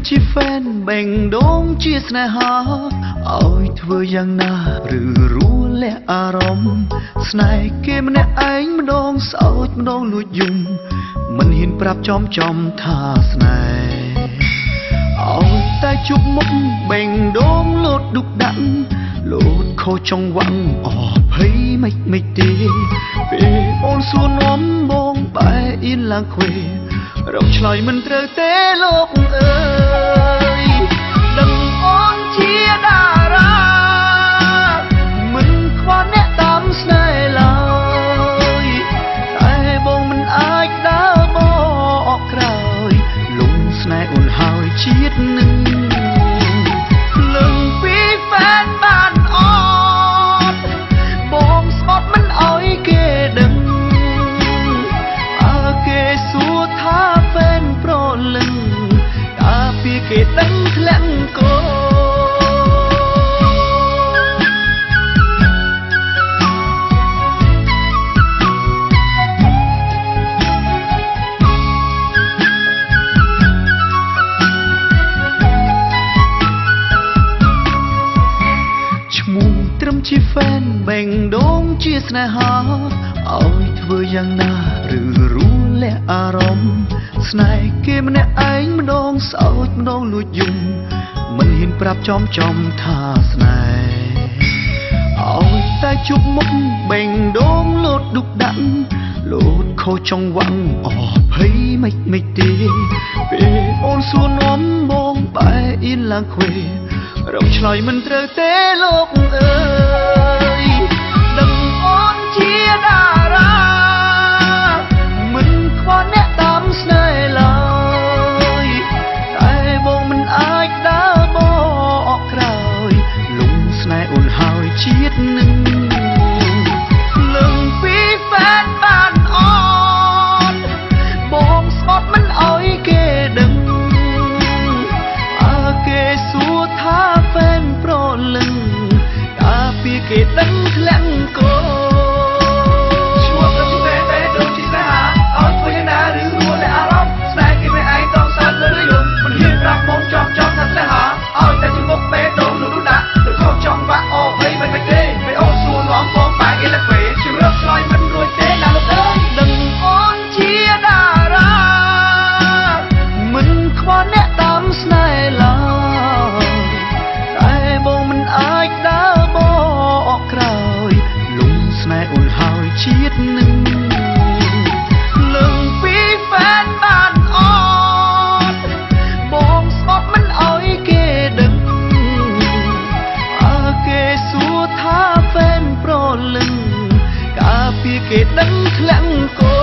ជាហ្វេនបេងដូងជាស្នេហាឲ្យធ្វើយ៉ាងណាឬរួលះអារម្មណ៍ស្នេហ៍គេម្នាក់ឯងម្ដងសោចម្ដងលួចយំមិនហ៊ានប្រាប់ចំថាស្នេហ៍ឲ្យតែជប់មុខបេងដូងលោតឌុកដាក់លោតខុសចង្វាក់អភ័យមិនទេពេលអូនសួរនាំបងបែអៀនឡើងខ្វេរកឆ្លើយមិនត្រូវទេលោកអើយដឹងអូនជាតារាមិនខ្វះអ្នកតាមស្នេហ៍ឡើយតែបងមិនអាចដើរបកក្រោយលងស្នេហ៍អូនហើយជាតិនឹងលឹងពីហ្វេនបានអត់បងស្បត់មិនអោយគេដឹងគេសួរថាហ្វេនប្រលឹងកាពីគេដឹងធ្លាក់កោឈ្មោះត្រឹមជាហ្វេនបេងដូងជាស្នេហាឲ្យធ្វើយ៉ាងណាឬរួលះអារម្មណ៍ស្នេហ៍គេម្នាក់ឯងម្ដងសោចម្ដងលួចយំមិនហ៊ានប្រាប់ចំថាស្នេហ៍ឲ្យតែជប់មុខបេងដូងលោតឌុកដាក់លោតខុសចង្វាក់អភ័យមិនទេពេលអូនសួរនាំបងបែអៀនឡើងខ្វេរកឆ្លើយមិនត្រូវទេលោកអើយដឹងអូនជាតារាមិនខ្វះអ្នកតាមស្នេហ៍ឡើយតែបងមិនអាចដើរបកក្រោយលងស្នេហ៍អូនហើយជាតិនឹងលឹងពីហ្វេនបានអត់បងស្បត់មិនអោយគេដឹងគេសួរថាហ្វេនប្រលឹងកាពីគេដឹងធ្លាក់កោឈ្មោះត្រឹមជាហ្វេនបេងដូងជាស្នេហាឲ្យធ្វើយ៉ាងណាឬរួលះអារម្មណ៍ស្នេហ៍គេមិនឯងต้องសើចលើយំមិនហ៊ានប្រាប់បងចំថាស្នេហាឲ្យតែជាមុខបេងដូងលូតដាក់ទៅខុសចង់បាក់អូភ័យមិនទេពេលអូនសួរនាំបងបែកអីឡាក់ពេជម្រាបឆ្លើយមិនរួចទេណាលោកអើយដឹងអូនជាតារាមិនខ្វះអ្នកតាមស្នេហ៍ឡើយតែបងមិនអាចដើរបកក្រោយលងស្នេហ៍អូនហើយជាតិនឹងលឹងពីហ្វេនបានអត់បងស្បត់មិនអោយគេដឹងគេសួរថាហ្វេនប្រលឹងកាពីគេដឹងធ្លាក់កោ